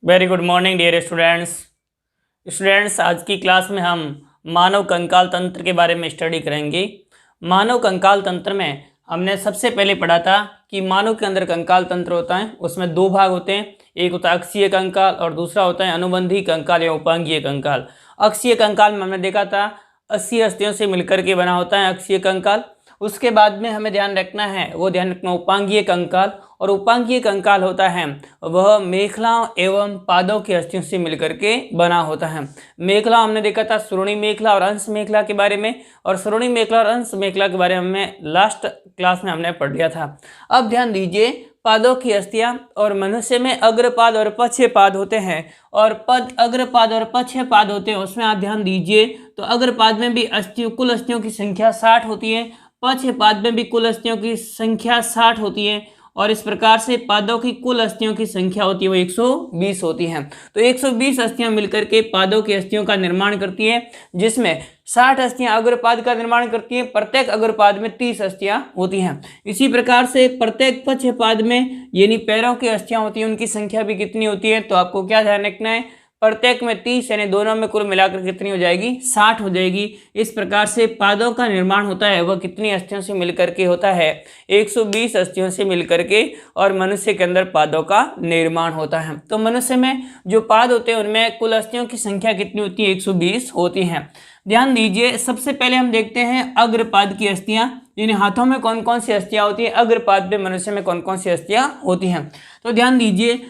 Very good morning dear students. आज की class में हम मानव कंकाल तंत्र के बारे में स्टडी करेंगे। मानव कंकाल तंत्र में हमने सबसे पहले पढ़ा था कि मानव के अंदर कंकाल तंत्र होता है, उसमें दो भाग होते हैं। एक होता है अक्षीय कंकाल और दूसरा होता है अनुबंधी कंकाल या उपांगीय कंकाल। अक्षीय कंकाल में हमने देखा था 80 अस्थियों से मिलकर के बना होता है अक्षीय कंकाल। उसके बाद में हमें ध्यान रखना है, वो ध्यान रखना उपांगीय कंकाल। और उपांगीय कंकाल होता है वह मेखलाओं एवं पादों की अस्थियों से मिलकर के बना होता है। मेखला हमने देखा था श्रोणी मेखला और अंश मेखला के बारे में, और श्रोणी मेखला और अंश मेखला के बारे में लास्ट क्लास में हमने पढ़ लिया था। अब ध्यान दीजिए, पादों की अस्थियां और मनुष्य में अग्रपाद और पक्षपाद होते हैं, और पद अग्रपाद और पक्षपाद होते हैं। उसमें आप ध्यान दीजिए तो अग्रपाद में भी अस्थियों कुल अस्थियों की संख्या 60 होती है, पक्षपाद में भी कुल अस्थियों की संख्या 60 होती है, और इस प्रकार से पादों की कुल अस्थियों की संख्या होती है वो 120 होती है। तो 120 अस्थियां मिलकर के पादों की अस्थियों का निर्माण करती है, जिसमें 60 अस्थियां अग्रपाद का निर्माण करती हैं। प्रत्येक अग्रपाद में 30 अस्थियां होती हैं। इसी प्रकार से प्रत्येक पक्षपाद में यानी पैरों की अस्थियां होती हैं, उनकी संख्या भी कितनी होती है, तो आपको क्या ध्यान रखना है, प्रत्येक में 30 यानी दोनों में कुल मिलाकर कितनी हो जाएगी, 60 हो जाएगी। इस प्रकार से पादों का निर्माण होता है वह कितनी अस्थियों से मिलकर के होता है, 120 अस्थियों से मिलकर के, और मनुष्य के अंदर पादों का निर्माण होता है। तो मनुष्य में जो पाद होते हैं उनमें कुल अस्थियों की संख्या कितनी होती है, 120 होती है। ध्यान दीजिए, सबसे पहले हम देखते हैं अग्रपाद की अस्थियां, यानी हाथों में कौन कौन सी अस्थियां होती है, अग्रपाद में मनुष्य में कौन कौन सी अस्थियां होती हैं। तो ध्यान दीजिए,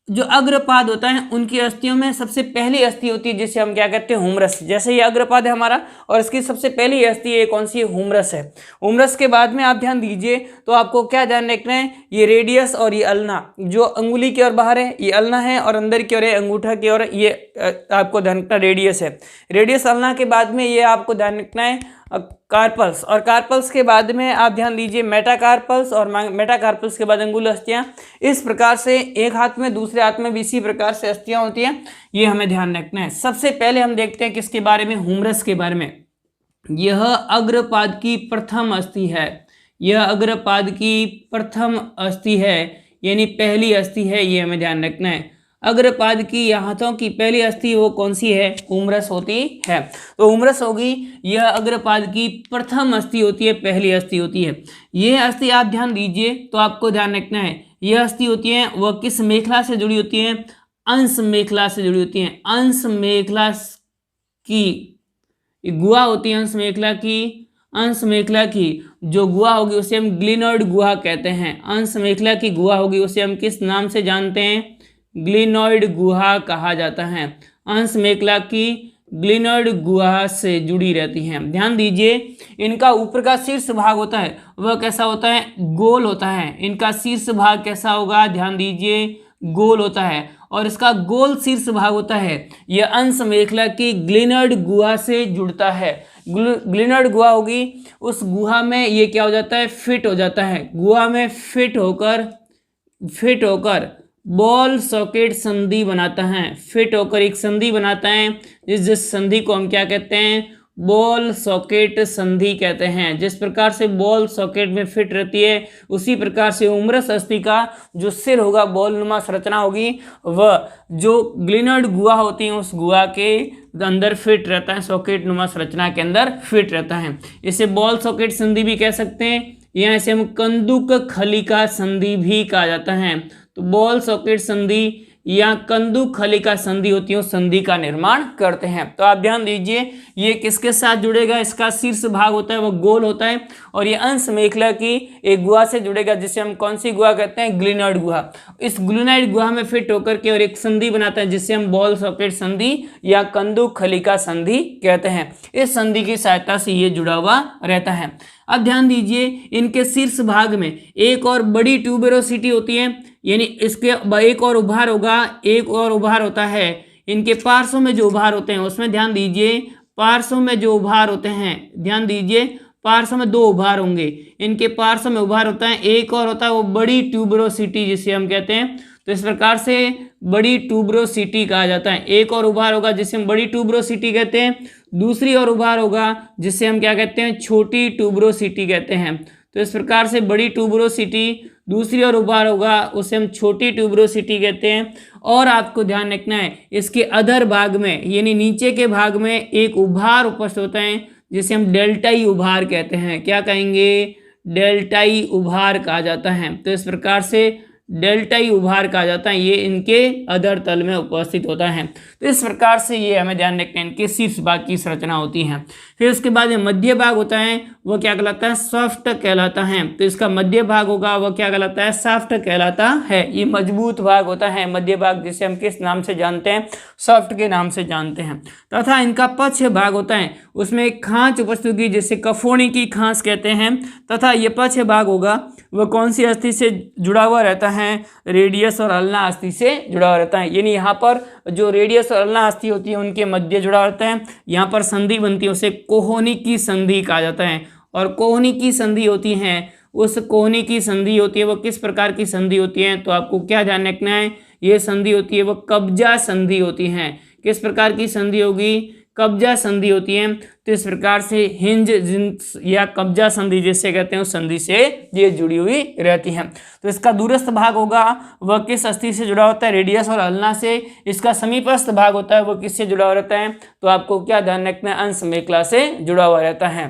जो अग्रपाद होता है उनकी अस्थियों में सबसे पहली अस्थि होती है जिसे हम क्या कहते हैं, हुमरस। जैसे ये अग्रपाद है हमारा और इसकी सबसे पहली अस्थि ये कौन सी है, हुमरस है। हुमरस के बाद में आप ध्यान दीजिए तो आपको क्या ध्यान रखना है, ये रेडियस और ये अल्ना, जो अंगुली की ओर बाहर है ये अल्ना है, और अंदर की ओर है अंगूठा की ओर, ये आपको ध्यान रखना रेडियस है। रेडियस अल्ना के बाद में ये आपको ध्यान रखना है कार्पल्स, और कार्पल्स के बाद में आप ध्यान दीजिए मेटाकार्पल्स, और मेटाकार्पल्स के बाद अंगुल अस्थियां। इस प्रकार से एक हाथ में दूसरे हाथ में भी इसी प्रकार से अस्थियां होती हैं, ये हमें ध्यान रखना है। सबसे पहले हम देखते हैं किसके बारे में, हुमरस के बारे में। यह अग्रपाद की प्रथम अस्थि है, यह अग्रपाद की प्रथम अस्थि है, यानी पहली अस्थि है, ये हमें ध्यान रखना है। अग्रपाद की या हाथों की पहली अस्थि वो कौन सी है, हुमरस होती है। तो हुमरस होगी, यह अग्रपाद की प्रथम अस्थि होती है, पहली अस्थि होती है। यह अस्थि आप ध्यान दीजिए तो आपको ध्यान रखना है, यह अस्थि होती है वह किस मेखला से जुड़ी होती है, अंश मेखला से जुड़ी होती है। अंश मेखला की गुहा होती है, अंश मेखला की, अंश मेखला की जो गुहा होगी उसे हम ग्लिनॉइड गुहा कहते हैं। अंश मेखला की गुहा होगी उसे हम किस नाम से जानते हैं, ग्लिनॉइड गुहा कहा जाता है। अंश मेखला की ग्लिनॉइड गुहा से जुड़ी रहती हैं। ध्यान दीजिए, इनका ऊपर का शीर्ष भाग होता है वह कैसा होता है, गोल होता है। इनका शीर्ष भाग कैसा होगा, ध्यान दीजिए, गोल होता है, और इसका गोल शीर्ष भाग होता है। यह अंश मेखला की ग्लिनॉइड गुहा से जुड़ता है। ग्लिनॉइड गुहा होगी, उस गुहा में ये क्या हो जाता है, फिट हो जाता है। गुहा में फिट होकर बॉल सॉकेट संधि बनाता है। फिट होकर एक संधि बनाता है, जिस संधि को हम क्या कहते हैं, बॉल सॉकेट संधि कहते हैं। जिस प्रकार से बॉल सॉकेट में फिट रहती है, उसी प्रकार से हुमरस अस्थि का जो सिर होगा, बॉल नुमा संरचना होगी, वह जो ग्लिनॉइड गुहा होती है उस गुहा के अंदर फिट रहता है, सॉकेट नुमा संरचना के अंदर फिट रहता है। इसे बॉल सॉकेट संधि भी कह सकते हैं, या इसे हम कंदुक खलिका संधि भी कहा जाता है। तो बॉल सॉकेट संधि या कंदुक खलिका संधि होती है, उस संधि का निर्माण करते हैं। तो आप ध्यान दीजिए, ये किसके साथ जुड़ेगा, इसका शीर्ष भाग होता है वह गोल होता है, और ये अंश मेखला की एक गुहा से जुड़ेगा जिसे हम कौन सी गुहा कहते हैं, ग्लिनॉइड गुहा। इस ग्लिनॉइड गुहा में फिट होकर के और एक संधि बनाता है जिसे हम बॉल सॉकेट संधि या कंदुक खलिका संधि कहते हैं। इस संधि की सहायता से ये जुड़ा हुआ रहता है। अब ध्यान दीजिए, इनके शीर्ष भाग में एक और बड़ी ट्यूबरोसिटी होती है, यानी इसके एक और उभार होगा, एक और उभार होता है। इनके पार्श्व में जो उभार होते हैं उसमें ध्यान दीजिए, पार्श्व में जो उभार होते हैं, ध्यान दीजिए, पार्श्व में दो उभार होंगे। इनके पार्श्व में उभार होता है, एक और होता है वो बड़ी ट्यूबरोसिटी जिसे हम कहते हैं। तो इस प्रकार से बड़ी ट्यूबरोसिटी कहा जाता है। एक और उभार होगा जिसे हम बड़ी ट्यूबरोसिटी कहते हैं, दूसरी और उभार होगा जिसे हम क्या कहते हैं, छोटी ट्यूबरोसिटी कहते हैं। तो इस प्रकार से बड़ी ट्यूबरोसिटी, दूसरी ओर उभार होगा उसे हम छोटी ट्यूबरोसिटी कहते हैं। और आपको ध्यान रखना है इसके अधर भाग में यानी नीचे के भाग में एक उभार उपस्थित होता है जिसे हम डेल्टाई उभार कहते हैं। क्या कहेंगे? डेल्टाई उभार कहा जाता है। तो इस प्रकार से डेल्टाई उभार कहा जाता है, ये इनके अधर तल में उपस्थित होता है। तो इस प्रकार से ये हमें ध्यान रखना है इनके शीर्ष भाग की संरचना होती है। फिर उसके बाद में मध्य भाग होता है, वो क्या कहलाता है? शाफ्ट कहलाता है। तो इसका मध्य भाग होगा वह क्या कहलाता है? शाफ्ट कहलाता है। ये मजबूत भाग होता है मध्य भाग, जिसे हम किस नाम से जानते हैं? शाफ्ट के नाम से जानते हैं। तथा इनका पक्ष भाग होता है, उसमें एक खांच उपस्थित होगी जिसे कफोनी की खांच कहते हैं। तथा ये पक्ष भाग होगा वह कौन सी अस्थि से जुड़ा हुआ रहता है? रेडियस और अल्ना अस्थि से जुड़ा हुआ रहता है। यानी यहाँ पर जो रेडियस और अल्ना अस्थि होती है उनके मध्य जुड़ा रहता है। यहाँ पर संधि बनती है, उसे कोहनी की संधि कहा जाता है। और कोहनी की संधि होती है, उस कोहनी की संधि होती है वो किस प्रकार की संधि होती है? तो आपको क्या ध्यान रखना है, ये संधि होती है वो कब्जा संधि होती है। किस प्रकार की संधि होगी? कब्जा संधि होती है। तो इस प्रकार से हिंज या कब्जा संधि जिसे कहते हैं उस संधि से ये जुड़ी हुई रहती है। तो इसका दूरस्थ भाग होगा वह किस अस्थि से जुड़ा होता है? रेडियस और अल्ना से। इसका समीपस्थ भाग होता है वो किससे जुड़ा हुआ रहता है? तो आपको क्या ध्यान रखना है? अंश मेखला से जुड़ा हुआ रहता है।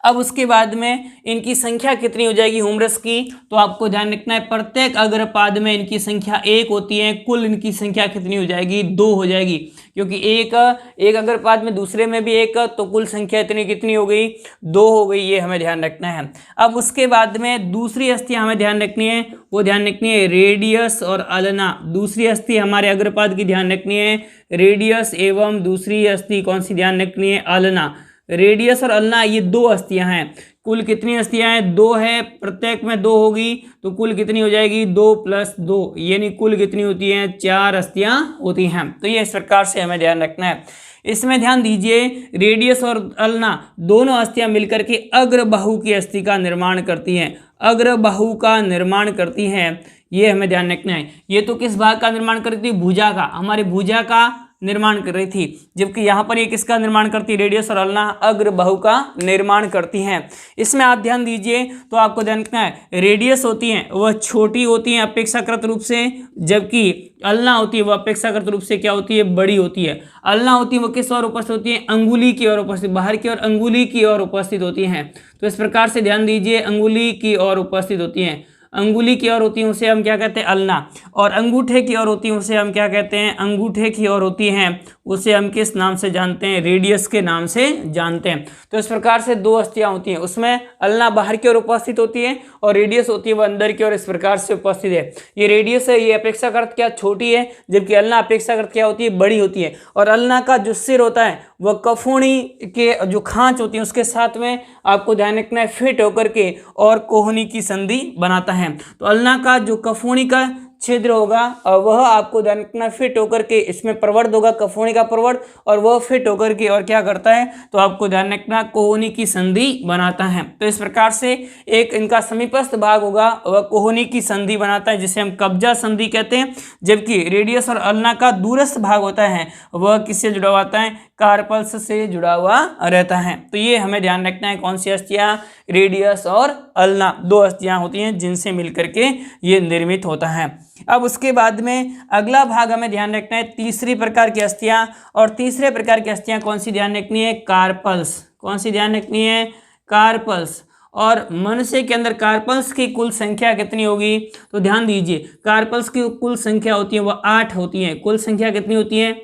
अब उसके बाद में इनकी संख्या कितनी हो जाएगी ह्यूमरस की? तो आपको ध्यान रखना है प्रत्येक अग्रपाद में इनकी संख्या 1 होती है। कुल इनकी संख्या कितनी हो जाएगी? 2 हो जाएगी, क्योंकि एक अग्रपाद में दूसरे में भी 1, तो कुल संख्या इतनी कितनी हो गई? 2 हो गई। ये हमें ध्यान रखना है। अब उसके बाद में दूसरी अस्थियां हमें ध्यान रखनी है, वो ध्यान रखनी है रेडियस और अल्ना। दूसरी अस्थि हमारे अग्रपाद की ध्यान रखनी है रेडियस, एवं दूसरी अस्थि कौन सी ध्यान रखनी है? अल्ना। रेडियस और अल्ना ये 2 अस्थियां हैं। कुल कितनी अस्थियां हैं? 2 है, प्रत्येक में 2 होगी, तो कुल कितनी हो जाएगी? 2 + 2, यानी कुल कितनी होती हैं? 4 अस्थियां होती हैं। तो ये इस प्रकार से हमें ध्यान रखना है। इसमें ध्यान दीजिए रेडियस और अल्ना दोनों अस्थियां मिलकर के अग्रबाहु की अस्थि का निर्माण करती हैं। अग्रबाहु का निर्माण करती हैं, ये हमें ध्यान रखना है। ये तो किस भाग का निर्माण करती है? भुजा का, हमारे भुजा का निर्माण कर रही थी, जबकि यहाँ पर ये किसका निर्माण करती है? रेडियस और अल्ना अग्रबाहु का निर्माण करती हैं। इसमें आप ध्यान दीजिए तो आपको ध्यान रखना है रेडियस होती हैं वह छोटी होती हैं अपेक्षाकृत रूप से, जबकि अल्ना होती है वह अपेक्षाकृत रूप से क्या होती है? बड़ी होती है। अल्ना होती है वो किस ओर उपस्थित होती है? अंगुली की ओर उपस्थित, बाहर की ओर अंगुली की ओर उपस्थित होती हैं। तो इस प्रकार से ध्यान दीजिए अंगुली की ओर उपस्थित होती हैं। अंगुली की ओर होती है उसे हम क्या कहते हैं? अल्ना। और अंगूठे की ओर होती है उसे हम क्या कहते हैं? अंगूठे की ओर होती हैं उसे हम किस नाम से जानते हैं? रेडियस के नाम से जानते हैं। तो इस प्रकार से 2 अस्थियां होती हैं, उसमें अल्ना बाहर की ओर उपस्थित होती है और रेडियस होती है वो अंदर की ओर इस प्रकार से उपस्थित है। ये रेडियस है ये अपेक्षाकृत क्या छोटी है, जबकि अल्ना अपेक्षाकृत क्या होती है? बड़ी होती है। और अल्ना का जो सिर होता है वह कफोनी के जो खांच होती है उसके साथ में आपको ध्यान रखना है फिट होकर के और कोहनी की संधि बनाता है। तो अल्ना का जो कफोनी का छिद्र होगा और वह आपको ध्यान रखना फिट होकर के इसमें प्रवर्ध होगा, कफोनी का प्रवर्ध, और वह फिट होकर के और क्या करता है? तो आपको ध्यान रखना कोहनी की संधि बनाता है। तो इस प्रकार से एक इनका समीपस्थ भाग होगा वह कोहनी की संधि बनाता है जिसे हम कब्जा संधि कहते हैं, जबकि रेडियस और अल्ना का दूरस्थ भाग होता है वह किससे जुड़ा हुआ है? कार्पल्स से जुड़ा हुआ रहता है। तो ये हमें ध्यान रखना है कौन सी अस्थियां? रेडियस और अल्ना 2 अस्थियां होती हैं जिनसे मिलकर के ये निर्मित होता है। अब उसके बाद में अगला भाग हमें ध्यान रखना है तीसरी प्रकार की अस्थियां, और तीसरे प्रकार की अस्थियां कौन सी ध्यान रखनी है? कार्पल्स। कौन सी ध्यान रखनी है? कार्पल्स। और मनुष्य के अंदर कार्पल्स की कुल संख्या कितनी होगी? तो ध्यान दीजिए कार्पल्स की कुल संख्या होती है वह 8 होती है। कुल संख्या कितनी होती है?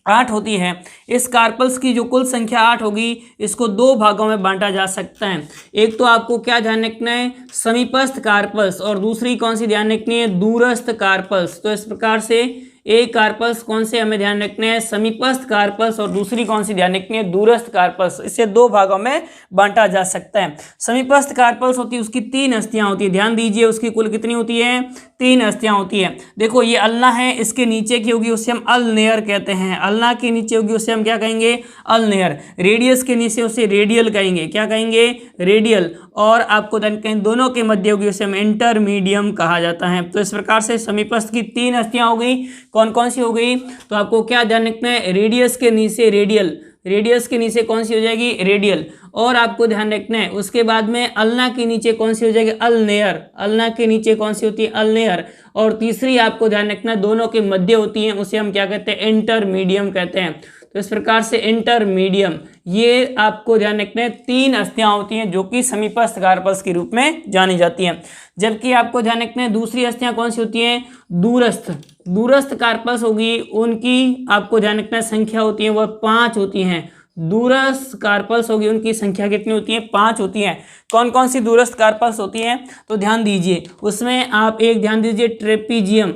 8 होती है। इस कार्पल्स की जो कुल संख्या 8 होगी इसको 2 भागों में बांटा जा सकता है। एक तो आपको क्या ध्यान रखना है? समीपस्थ कार्पल्स, और दूसरी कौन सी ध्यान रखनी है? दूरस्थ कार्पल्स। तो इस प्रकार से एक कार्पल्स कौन से हमें ध्यान रखने हैं? समीपस्थ कार्पल्स, और दूसरी कौन सी ध्यान रखनी है? दूरस्थ कार्पल्स। इसे 2 भागों में बांटा जा सकता है। समीपस्थ कार्पल्स होती है उसकी 3 अस्थियां होती है। ध्यान दीजिए उसकी कुल कितनी होती है? 3 अस्थियां होती है। देखो ये अल्ना है, इसके नीचे की होगी उसे हम अल्नेयर कहते हैं। अल्ना के नीचे होगी उसे हम क्या कहेंगे? अल्नेयर। रेडियस के नीचे उसे रेडियल कहेंगे। क्या कहेंगे? रेडियल। और आपको कहीं दोनों के मध्य होगी उसे हम इंटरमीडियम कहा जाता है। तो इस प्रकार से समीपस्थ की 3 अस्थियां हो गई। कौन कौन सी हो गई? तो आपको क्या ध्यान रखना है? रेडियस के नीचे रेडियल, रेडियस के नीचे कौन सी हो जाएगी, रेडियल। और आपको ध्यान रखना है उसके बाद में अल्ना के नीचे कौन सी हो जाएगी, अल्नेयर। अल्ना के नीचे कौन सी होती है, अल्नेयर। और तीसरी आपको ध्यान रखना दोनों के मध्य होती है, उसे हम क्या कहते हैं, इंटरमीडियम कहते हैं। तो इस प्रकार से इंटरमीडियम, ये आपको ध्यान रखना है 3 अस्थियां होती हैं जो कि समीपस्थ कार्पल्स के रूप में जानी जाती हैं। जबकि आपको ध्यान रखना है दूसरी अस्थियां कौन सी होती हैं, दूरस्थ। दूरस्थ कार्पल्स होगी, उनकी आपको ध्यान रखना है संख्या होती है वह 5 होती हैं। दूरस्थ कार्पल्स होगी, उनकी संख्या कितनी होती है, 5 होती है। कौन कौन सी दूरस्थ कार्पल्स होती हैं, तो ध्यान दीजिए उसमें आप एक ध्यान दीजिए ट्रेपीजियम।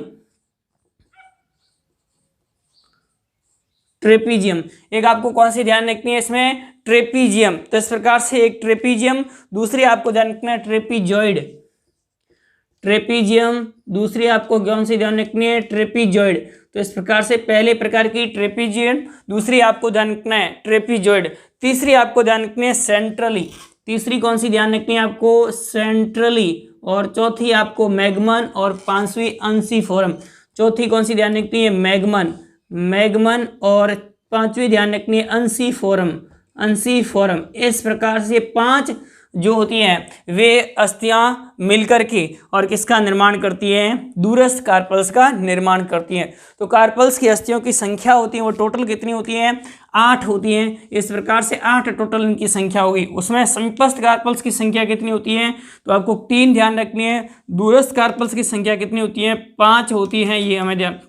ट्रेपीजियम एक आपको कौन सी ध्यान रखनी है इसमें, ट्रेपीजियम। तो इस प्रकार से एक ट्रेपीजियम, दूसरी आपको ध्यान रखना है ट्रेपीजॉइड। ट्रेपीजियम, दूसरी आपको कौन सी ध्यान रखनी है, ट्रेपीजॉइड। तो इस प्रकार से पहले प्रकार की ट्रेपीजियम, दूसरी आपको ध्यान रखना है ट्रेपीजॉइड, तीसरी आपको ध्यान रखनी है सेंट्रली। तीसरी कौन सी ध्यान रखनी है आपको, सेंट्रली। और चौथी आपको मैगमन और पांचवी अंसिफोरम। चौथी कौन सी ध्यान रखनी है, मैगमन। मैगमन और पांचवी ध्यान रखनी है अंसिफोरम। अंसिफोरम। इस प्रकार से 5 जो होती हैं वे अस्थियां मिलकर के और किसका निर्माण करती हैं, दूरस्थ कार्पल्स का निर्माण करती हैं। तो कार्पल्स की अस्थियों की संख्या होती है वो टोटल कितनी होती है, 8 होती हैं। इस प्रकार से 8 टोटल इनकी संख्या होगी। उसमें समीपस्थ कार्पल्स की संख्या कितनी होती है, तो आपको 3 ध्यान रखनी है। दूरस्थ कार्पल्स की संख्या कितनी होती है, 5 होती हैं, ये हमें ध्यान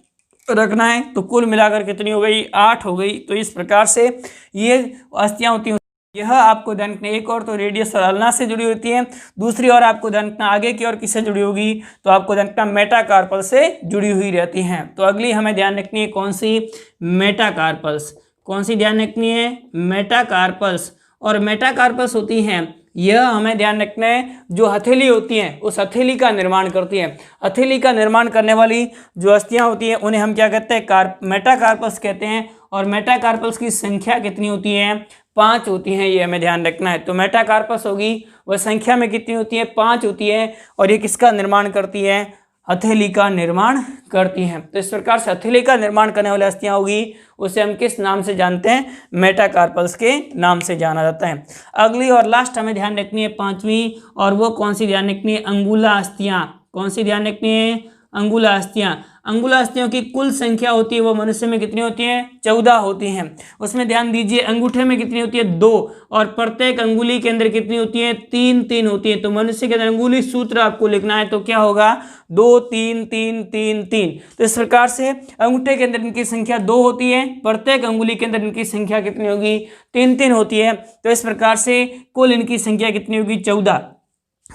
रखना है। तो कुल मिलाकर कितनी हो गई, 8 हो गई। तो इस प्रकार से ये अस्थियां होती हैं। यह आपको ध्यान रखना, एक और तो रेडियस और अल्ना से जुड़ी होती है, दूसरी और आपको ध्यान रखना आगे की और किससे जुड़ी होगी, तो आपको ध्यान रखना मेटाकार्पल से जुड़ी हुई रहती हैं। तो अगली हमें ध्यान रखनी है कौन सी, मेटाकार्पल्स। कौन सी ध्यान रखनी है, मेटाकार्पल्स। और मेटाकार्पल्स होती हैं, यह हमें ध्यान रखना है जो हथेली होती हैं उस हथेली का निर्माण करती हैं। हथेली का निर्माण करने वाली जो अस्थियां होती हैं उन्हें हम क्या कहते हैं, मेटाकार्पल्स कहते हैं। और मेटाकार्पल्स की संख्या कितनी होती है, 5 होती हैं, ये हमें ध्यान रखना है। तो मेटाकार्पस होगी वह संख्या में कितनी होती है, 5 होती है। और ये किसका निर्माण करती है, हथेली का निर्माण करती हैं। तो इस प्रकार से हथेली का निर्माण करने वाली अस्थियां होगी उसे हम किस नाम से जानते हैं, मेटाकार्पल्स के नाम से जाना जाता है। अगली और लास्ट हमें ध्यान रखनी है 5वीं, और वो कौन सी ध्यान रखनी है, अंगुला अस्थियां। कौन सी ध्यान रखनी है, अंगुला अस्थियां। अंगुला अस्थियों की कुल संख्या होती है वो मनुष्य में कितनी होती है, 14 होती हैं। उसमें ध्यान दीजिए अंगूठे में कितनी होती है, 2, और प्रत्येक अंगुली के अंदर कितनी होती है, 3 होती है। तो मनुष्य के अंदर अंगुली सूत्र आपको लिखना है तो क्या होगा, 2 3 3 3 3। तो इस प्रकार से अंगूठे के अंदर इनकी संख्या 2 होती है, प्रत्येक अंगुली के अंदर इनकी संख्या कितनी होगी, 3 होती है। तो इस प्रकार से कुल इनकी संख्या कितनी होगी, 14।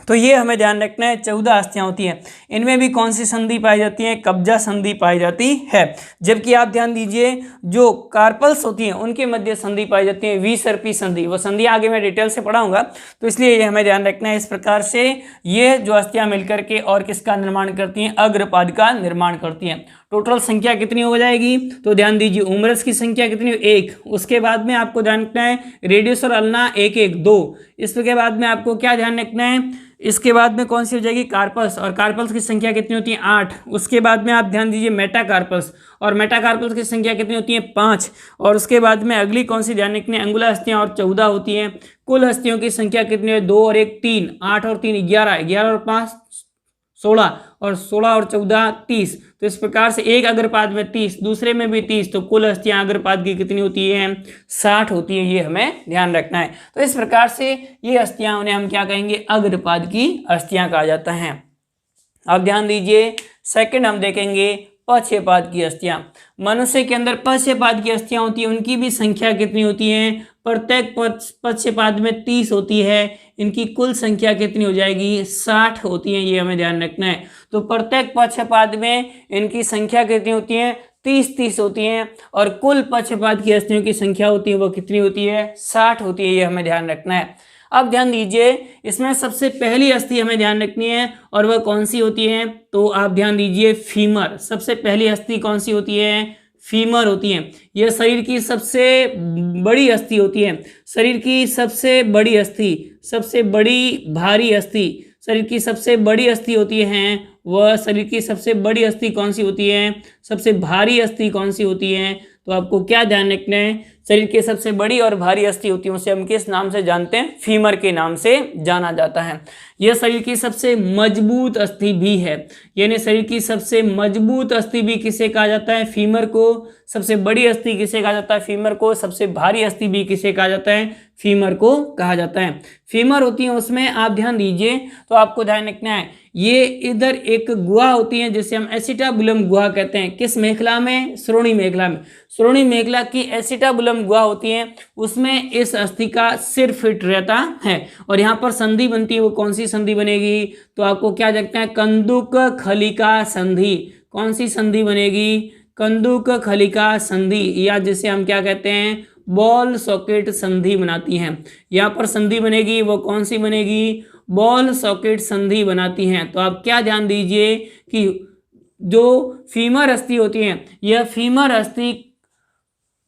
तो ये हमें ध्यान रखना है 14 अस्थियां होती हैं। इनमें भी कौन सी संधि पाई जाती है, कब्जा संधि पाई जाती है। जबकि आप ध्यान दीजिए जो कार्पल्स होती हैं उनके मध्य संधि पाई जाती है विसर्पी संधि। वो संधि आगे मैं डिटेल से पढ़ाऊंगा, तो इसलिए ये हमें ध्यान रखना है। इस प्रकार से ये जो अस्थियां मिलकर के और किसका निर्माण करती हैं, अग्रपाद का निर्माण करती हैं। टोटल संख्या कितनी हो जाएगी, तो ध्यान दीजिए उमरस की संख्या कितनी, 1। उसके बाद में आपको ध्यान रखना है रेडियस और अल्ना 1 1 2। इसके बाद में आपको क्या ध्यान रखना है, इसके बाद में कौन सी हो जाएगी, कार्पल्स। और कार्पल्स की संख्या कितनी होती है, 8। उसके बाद में आप ध्यान दीजिए मेटाकार्पल्स, और मेटाकार्पल्स की संख्या कितनी होती है, 5। और उसके बाद में अगली कौन सी ध्यान रखनी है, अंगुला हस्तियाँ, और 14 होती हैं। कुल हस्तियों की संख्या कितनी है, 2 और 1 3, 8 और 3 11, 11 और 5 16, और 16 और 14 30। तो इस प्रकार से एक अग्रपाद में 30, दूसरे में भी 30, तो कुल हस्तियां अग्रपाद की कितनी होती है, 60 होती है। ये हमें ध्यान रखना है। तो इस प्रकार से ये हस्तियां उन्हें हम क्या कहेंगे, अग्रपाद की हस्तियां कहा जाता है। अब ध्यान दीजिए सेकंड हम देखेंगे पश्चपाद की अस्थियां। मनुष्य के अंदर पश्चपाद की अस्थियां होती है, उनकी भी संख्या कितनी होती है, प्रत्येक पश्चपाद में 30 होती है। इनकी कुल संख्या कितनी हो जाएगी, 60 होती है। ये हमें ध्यान रखना है। तो प्रत्येक पश्चपाद में इनकी संख्या कितनी होती है, 30 होती हैं। और कुल पश्चपाद की अस्थियों की संख्या होती है वो कितनी होती है, 60 होती है। ये हमें ध्यान रखना है। अब ध्यान दीजिए इसमें सबसे पहली अस्थि हमें ध्यान रखनी है, और वह कौन सी होती है, तो आप ध्यान दीजिए फीमर। सबसे पहली अस्थि कौन सी होती है, फीमर होती है। यह शरीर की सबसे बड़ी अस्थि होती है। शरीर की सबसे बड़ी अस्थि, सबसे बड़ी भारी अस्थि, शरीर की सबसे बड़ी अस्थि होती है। वह शरीर की सबसे बड़ी अस्थि कौन सी होती है, सबसे भारी अस्थि कौन सी होती है, तो आपको क्या ध्यान रखना है, शरीर की सबसे बड़ी और भारी अस्थि होती है उसे हम किस नाम से जानते हैं? फीमर के नाम से जाना जाता है। यह शरीर की सबसे मजबूत अस्थि भी है, यानी शरीर की सबसे मजबूत अस्थि भी किसे कहा जाता है? फीमर को। सबसे बड़ी अस्थि किसे कहा जाता है? फीमर को। सबसे भारी अस्थि भी किसे कहा जाता है? फीमर को कहा जाता है। फीमर होती है उसमें आप ध्यान दीजिए, तो आपको ध्यान रखना है, ये इधर एक गुहा होती है जिसे हम एसिटाबुलम गुहा कहते हैं। किस मेखला में? श्रोणि मेखला में। श्रोणि मेखला की एसिटाबुलम गुहा होती है, उसमें इस अस्थि का सिर फिट रहता है और यहाँ पर संधि बनती है। वो कौन सी संधि बनेगी? तो आपको क्या देखते हैं? कंदुक खलिका संधि। कौन सी संधि बनेगी? कंदुक खलिका संधि, या जिसे हम क्या कहते हैं? बॉल सॉकेट संधि बनाती हैं। यहाँ पर संधि बनेगी, वो कौन सी बनेगी? बॉल सॉकेट संधि बनाती हैं। तो आप क्या ध्यान दीजिए कि जो फीमर अस्थि होती है, यह फीमर अस्थि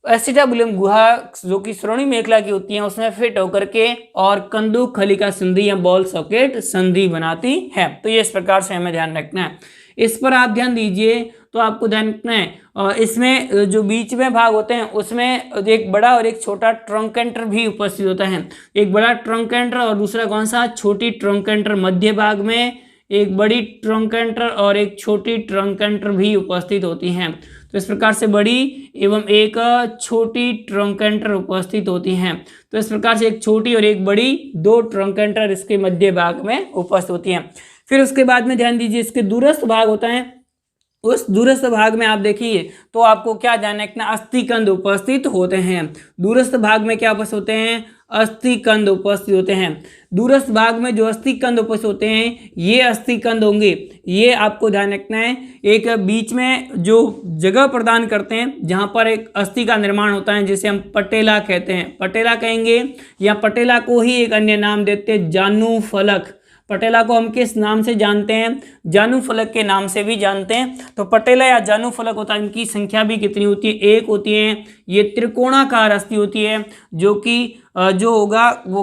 एसिटाबुलम गुहा जो कि श्रोणि मेखला की होती है उसमें फिट होकर के और कंदुक खलिका संधि या बॉल सॉकेट संधि बनाती है। तो ये इस प्रकार से हमें ध्यान रखना है। इस पर आप ध्यान दीजिए, तो आपको ध्यान रखना है और इसमें जो बीच में भाग होते हैं उसमें एक बड़ा और एक छोटा ट्रंकेंटर भी उपस्थित होता है। एक बड़ा ट्रंकेंटर और दूसरा कौन सा? छोटी ट्रंकेंटर। मध्य भाग में एक बड़ी ट्रंकेंटर और एक छोटी ट्रंकेंटर भी उपस्थित होती हैं। तो इस प्रकार से बड़ी एवं एक छोटी ट्रंकेंटर उपस्थित होती हैं। तो इस प्रकार से एक छोटी और एक बड़ी दो ट्रंकेंटर इसके मध्य भाग में उपस्थित होती हैं। फिर उसके बाद में ध्यान दीजिए, इसके दूरस्थ भाग होता है, उस दूरस्थ भाग में आप देखिए तो आपको क्या ध्यान रखना? अस्थिकंद उपस्थित होते हैं। दूरस्थ भाग में क्या उपस्थित होते हैं? अस्थिकंद उपस्थित होते हैं। दूरस्थ भाग में जो अस्थिकंद उपस्थित होते हैं, ये अस्थिकंद होंगे, ये आपको ध्यान रखना है, एक बीच में जो जगह प्रदान करते हैं जहां पर एक अस्थि का निर्माण होता है जिसे हम पटेला कहते हैं। पटेला कहेंगे, या पटेला को ही एक अन्य नाम देते हैं जानुफलक। पटेला को हम किस नाम से जानते हैं? जानुफलक के नाम से भी जानते हैं। तो पटेला या जानुफलक होता है, इनकी संख्या भी कितनी होती है? एक होती है। ये त्रिकोणाकार अस्थि होती है जो कि जो होगा वो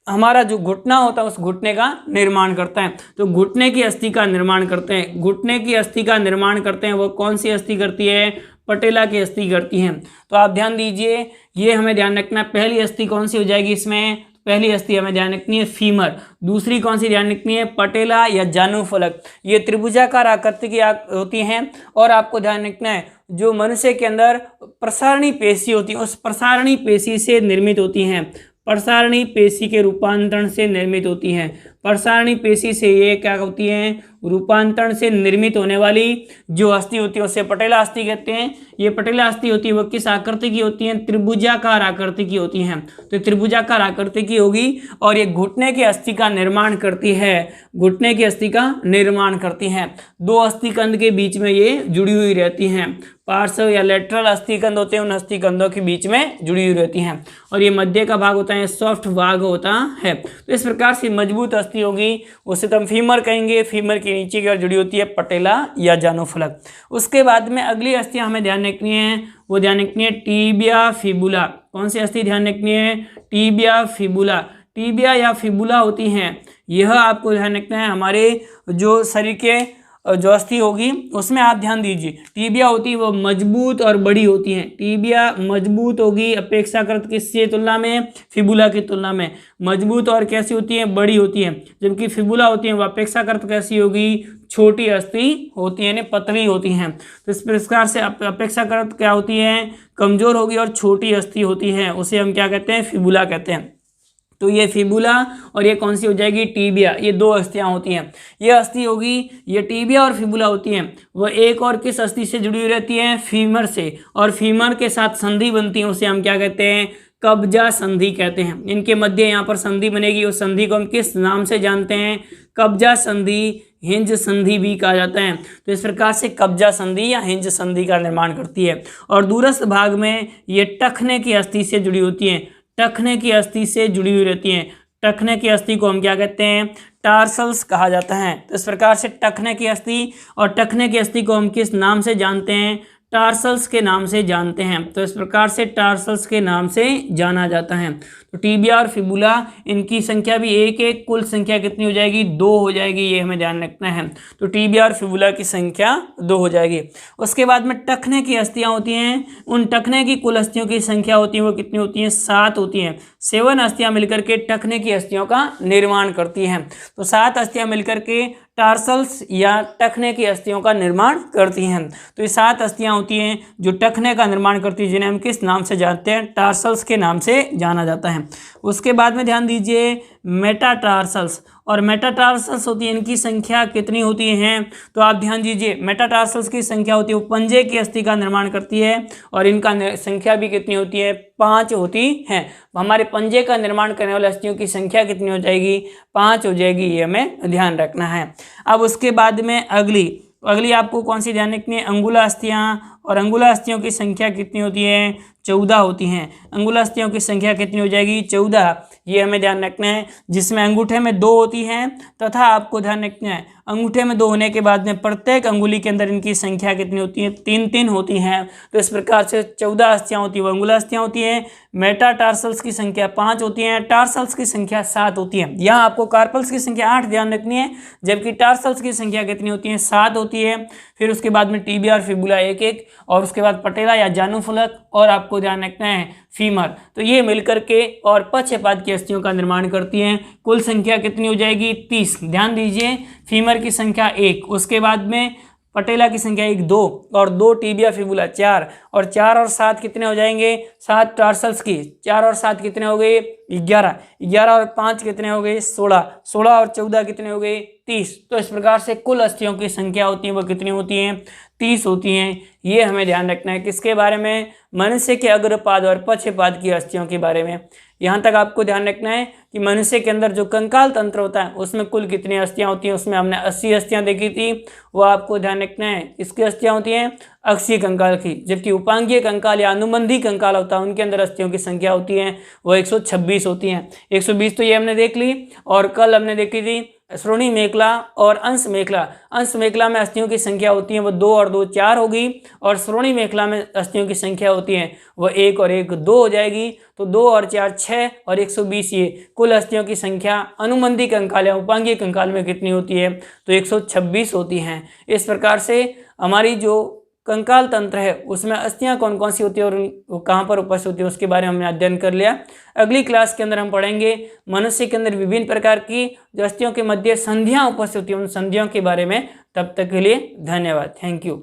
हमारा जो घुटना होता है उस घुटने का निर्माण करता है। तो घुटने की अस्थि का निर्माण करते हैं। घुटने की अस्थि का निर्माण करते हैं, वो कौन सी अस्थि करती है? पटेला की अस्थि करती है। तो आप ध्यान दीजिए, ये हमें ध्यान रखना है। पहली अस्थि कौन सी हो जाएगी इसमें? पहली अस्थि हमें ध्यान रखनी है फीमर। दूसरी कौन सी ध्यान रखनी है? पटेला या जानुफलक। ये त्रिभुजाकार आकृति की होती हैं। और आपको ध्यान रखना है, जो मनुष्य के अंदर प्रसारणी पेशी होती है उस प्रसारणी पेशी से निर्मित होती हैं। प्रसारणी पेशी के रूपांतरण से निर्मित होती हैं। प्रसारणी पेशी से ये क्या होती हैं? रूपांतरण से निर्मित होने वाली जो अस्थि होती है उसे पटेला अस्थि कहते हैं। ये पटेला अस्थि होती है वो किस आकृति की होती है? त्रिभुजाकार आकृति की होती हैं। तो त्रिभुजाकार आकृति की होगी और ये घुटने की अस्थि का निर्माण करती है। घुटने की अस्थि का निर्माण करती हैं। दो अस्थिकंद के बीच में ये जुड़ी हुई रहती हैं। पार्श्व या लेटरल अस्थिकंद होते हैं, उन अस्थिकंदों के बीच में जुड़ी हुई रहती हैं। और ये मध्य का भाग होता है, सॉफ्ट भाग होता है। तो इस प्रकार से मजबूत अस्थि होगी, उसे तो हम फीमर कहेंगे। फीमर के नीचे की ओर जुड़ी होती है पटेला या जानुफलक। उसके बाद में अगली अस्थियां हमें ध्यान रखनी है, वो ध्यान रखनी है टीबिया फिबुला। कौन सी अस्थि ध्यान रखनी है? Tibia fibula. टीबिया या फिबुला होती हैं, यह आपको ध्यान रखना है हमारे जो शरीर के जो अस्थि होगी उसमें आप ध्यान दीजिए। टीबिया होती है वो मजबूत और बड़ी होती हैं। टीबिया मजबूत होगी अपेक्षाकृत किससे तुलना में? फिबुला की तुलना में। मजबूत और कैसी होती है? बड़ी होती है। जबकि फिबुला होती है वो अपेक्षाकृत कैसी होगी? छोटी अस्थि होती है, यानी पतली होती हैं। तो इस प्रकार से अपेक्षाकृत क्या होती है? कमजोर होगी और छोटी अस्थि होती है, उसे हम क्या कहते हैं? फिबुला कहते हैं। तो ये फिबुला और ये कौन सी हो जाएगी? टीबिया। ये दो अस्थियां होती हैं। ये अस्थि होगी, ये टीबिया और फिबुला होती हैं, वह एक और किस अस्थि से जुड़ी हुई रहती है? फीमर से। और फीमर के साथ संधि बनती है, उसे हम क्या कहते हैं? कब्जा संधि कहते हैं। इनके मध्य यहाँ पर संधि बनेगी, उस संधि को हम किस नाम से जानते हैं? कब्जा संधि, हिंज संधि भी कहा जाता है। तो इस प्रकार से कब्जा संधि या हिंज संधि का निर्माण करती है। और दूरस्थ भाग में ये टखने की अस्थि से जुड़ी होती है। टखने की अस्थि से जुड़ी हुई रहती हैं। टखने की अस्थि को हम क्या कहते हैं? टार्सल्स कहा जाता है। तो इस प्रकार से टखने की अस्थि, और टखने की अस्थि को हम किस नाम से जानते हैं? टार्सल्स के नाम से जानते हैं। तो इस प्रकार से टार्सल्स के नाम से जाना जाता है। तो टिबिया और फिबुला, इनकी संख्या भी एक है, कुल संख्या कितनी हो जाएगी? 2 हो जाएगी, ये हमें ध्यान रखना है। तो टिबिया और फिबुला की संख्या 2 हो जाएगी। उसके बाद में टखने की अस्थियां होती हैं, उन टखने की कुल अस्थियों की संख्या होती है वो कितनी होती हैं? 7 होती हैं। 7 अस्थियां मिलकर के टखने की अस्थियों का निर्माण करती हैं। तो 7 अस्थियां मिलकर के टार्सल्स या टखने की अस्थियों का निर्माण करती हैं। तो ये 7 अस्थियां होती हैं जो टखने का निर्माण करती हैं, जिन्हें हम किस नाम से जानते हैं? टार्सल्स के नाम से जाना जाता है। उसके बाद में ध्यान दीजिए मेटाटार्सल्स, और मेटाटार्सल्स होती है, इनकी संख्या कितनी होती हैं? तो आप ध्यान दीजिए, मेटाटार्सल्स की संख्या होती है, वो पंजे की अस्थि का निर्माण करती है, और इनका संख्या भी कितनी होती है? 5 होती है। हमारे पंजे का निर्माण करने वाले अस्थियों की संख्या कितनी हो जाएगी? 5 हो जाएगी, ये हमें ध्यान रखना है। अब उसके बाद में अगली आपको कौन सी ध्यान रखनी है? अंगुला अस्थियाँ, और अंगुला अस्थियों की संख्या कितनी होती है? 14 होती हैं। अंगुला अस्थियों की संख्या कितनी हो जाएगी? 14, ये हमें ध्यान रखना है, जिसमें अंगूठे में 2 होती हैं, तथा आपको ध्यान रखना है अंगूठे में 2 होने के बाद में प्रत्येक अंगुली के अंदर इनकी संख्या कितनी होती है? 3 होती हैं। तो इस प्रकार से 14 अस्थियाँ होती हैं, वो अंगुला अस्थियाँ होती हैं। मेटाटार्सल्स की संख्या 5 होती हैं, टार्सल्स की संख्या 7 होती है। यहाँ आपको कार्पल्स की संख्या 8 ध्यान रखनी है, जबकि टार्सल्स की संख्या कितनी होती है? 7 होती है। फिर उसके बाद में टिबिया और फिबुला 1-1, और उसके बाद पटेला या जानुफलक, और आपको ध्यान रखना है फीमर। तो ये मिलकर के और पक्षपाद की अस्थियों का निर्माण करती हैं। कुल संख्या कितनी हो जाएगी? 30। ध्यान दीजिए, फीमर की संख्या 1, उसके बाद में पटेला की संख्या 1 2, और 2 टिबिया फिबुला 4, और 4 और 7 कितने हो जाएंगे? 7 टार्सल्स की, 4 और 7 कितने हो गए? 11, 11 और 5 कितने हो गए? 16, 16 और 14 कितने हो गए? 30। तो इस प्रकार से कुल अस्थियों की संख्या होती है वो कितनी होती हैं? 30 होती हैं। ये हमें ध्यान रखना है, किसके बारे में? मनुष्य के अग्रपाद और पक्षपाद की अस्थियों के बारे में। यहाँ तक आपको ध्यान रखना है कि मनुष्य के अंदर जो कंकाल तंत्र होता है उसमें कुल कितनी अस्थियाँ होती हैं? उसमें हमने 80 अस्थियाँ देखी थी, वो आपको ध्यान रखना है। किसकी अस्थियाँ होती हैं? अक्षीय कंकाल की। जबकि उपांगीय कंकाल या अनुबंधी कंकाल होता है, उनके अंदर अस्थियों की संख्या होती है वो 126 होती हैं। 120 तो ये हमने देख ली, और कल हमने देखी थी श्रोणी मेखला और अंश मेखला। अंश मेखला में अस्थियों की संख्या होती है वो 2 और 2 4 होगी, और श्रोणी मेखला में अस्थियों की संख्या होती है वो 1 और 1 2 हो जाएगी। तो 2 और 4 6, और 120 ये कुल अस्थियों की संख्या अनुबंधी कंकाल या उपांगीय कंकाल में कितनी होती है? तो 126 होती हैं। इस प्रकार से हमारी जो कंकाल तंत्र है उसमें अस्थियां कौन कौन सी होती है और वो कहाँ पर उपस्थित होती है उसके बारे में हमने अध्ययन कर लिया। अगली क्लास के अंदर हम पढ़ेंगे मनुष्य के अंदर विभिन्न प्रकार की जो अस्थियों के मध्य संधियां उपस्थित होती हैं, उन संधियों के बारे में। तब तक के लिए धन्यवाद। Thank you.